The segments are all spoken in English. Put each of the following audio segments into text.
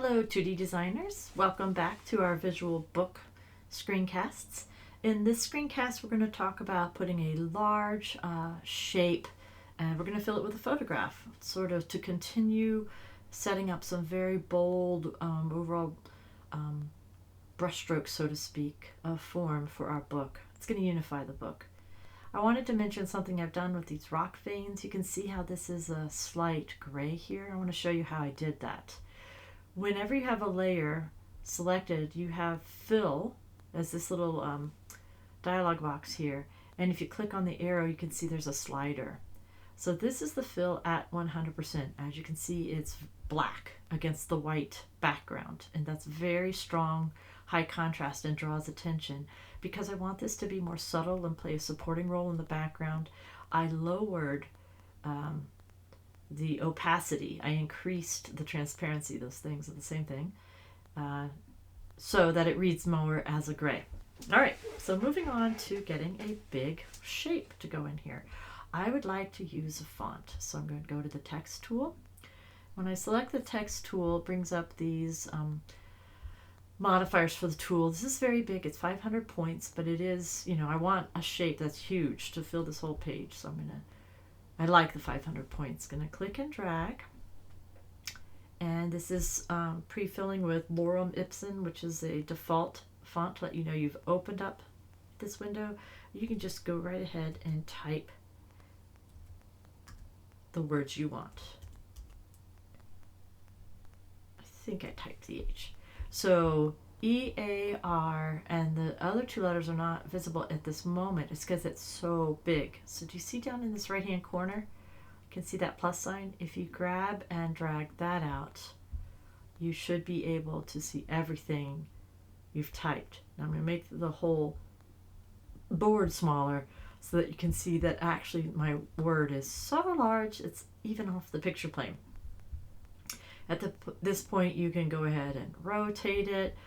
Hello 2D designers, welcome back to our visual book screencasts. In this screencast we're going to talk about putting a large shape, and we're going to fill it with a photograph, sort of to continue setting up some very bold overall brushstrokes, so to speak, of form for our book. It's going to unify the book. I wanted to mention something I've done with these rock veins. You can see how this is a slight gray here. I want to show you how I did that. Whenever you have a layer selected, you have fill as this little dialog box here, and if you click on the arrow you can see there's a slider. So this is the fill at 100%. As you can see, it's black against the white background, and that's very strong, high contrast, and draws attention. Because I want this to be more subtle and play a supporting role in the background, I lowered the opacity. I increased the transparency. Those things are the same thing, so that it reads more as a gray. All right, so moving on to getting a big shape to go in here. I would like to use a font, so I'm going to go to the text tool. When I select the text tool, it brings up these modifiers for the tool. This is very big. It's 500 points, but it is, I want a shape that's huge to fill this whole page, so I like the 500 points. Going to click and drag. And this is pre-filling with Lorem Ipsum, which is a default font to let you know you've opened up this window. You can just go right ahead and type the words you want. I think I typed the H. So E-A-R, and the other two letters are not visible at this moment. It's because it's so big. So do you see down in this right hand corner? You can see that plus sign. If you grab and drag that out, you should be able to see everything you've typed. Now I'm going to make the whole board smaller so that you can see that actually my word is so large it's even off the picture plane. At this point you can go ahead and rotate it.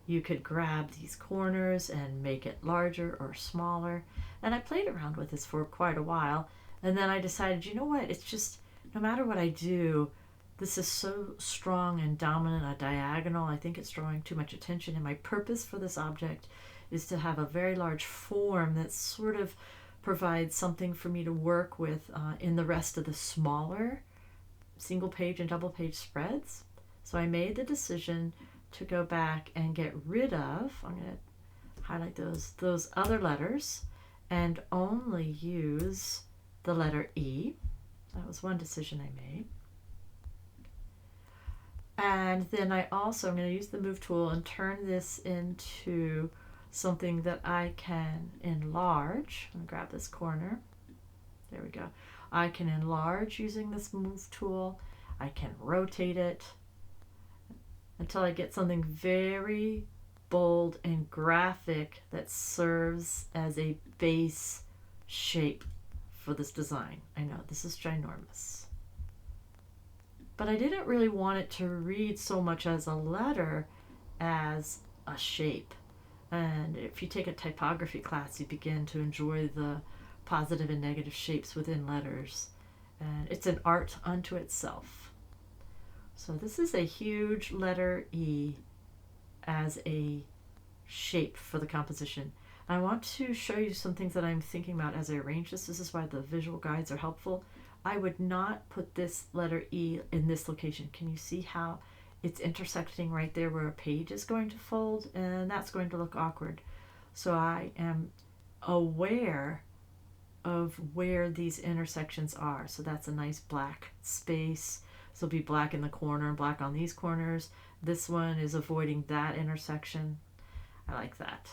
You could grab these corners and make it larger or smaller. And I played around with this for quite a while. And then I decided, you know what, it's just, no matter what I do, this is so strong and dominant, a diagonal. I think it's drawing too much attention. And my purpose for this object is to have a very large form that sort of provides something for me to work with in the rest of the smaller single page and double page spreads. So I made the decision to go back and get rid of, I'm going to highlight those other letters and only use the letter E. That was one decision I made. And then I'm going to use the move tool and turn this into something that I can enlarge. I'm going to grab this corner. There we go. I can enlarge using this move tool. I can rotate it until I get something very bold and graphic that serves as a base shape for this design. I know this is ginormous, but I didn't really want it to read so much as a letter as a shape. And if you take a typography class, you begin to enjoy the positive and negative shapes within letters, and it's an art unto itself. So this is a huge letter E as a shape for the composition. I want to show you some things that I'm thinking about as I arrange this. This is why the visual guides are helpful. I would not put this letter E in this location. Can you see how it's intersecting right there where a page is going to fold? And that's going to look awkward. So I am aware of where these intersections are. So that's a nice black space. So it'll be black in the corner and black on these corners. This one is avoiding that intersection. I like that.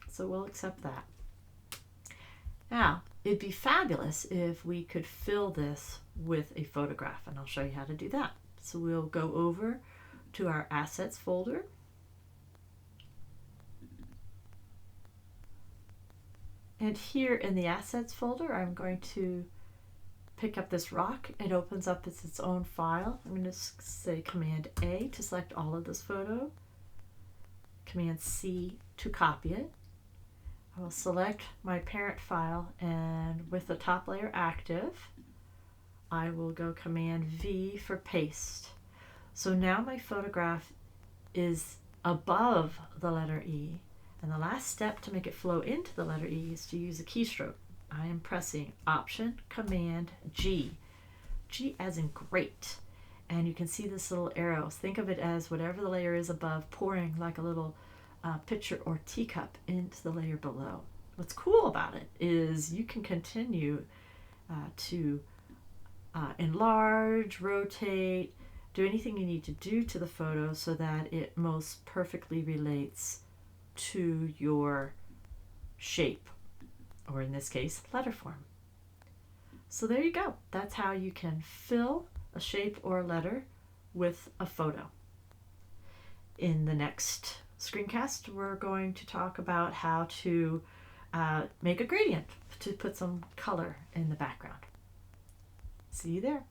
So we'll accept that. Now, it'd be fabulous if we could fill this with a photograph, and I'll show you how to do that. So we'll go over to our assets folder. And here in the assets folder, I'm going to pick up this rock. It opens up as its own file. I'm going to say Command A to select all of this photo, Command C to copy it. I will select my parent file, and with the top layer active, I will go Command V for paste. So now my photograph is above the letter E. And the last step to make it flow into the letter E is to use a keystroke. I am pressing Option, Command, G. G as in great. And you can see this little arrow. Think of it as whatever the layer is above pouring like a little pitcher or teacup into the layer below. What's cool about it is you can continue to enlarge, rotate, do anything you need to do to the photo so that it most perfectly relates to your shape, or in this case, letter form. So there you go. That's how you can fill a shape or a letter with a photo. In the next screencast, we're going to talk about how to make a gradient to put some color in the background. See you there.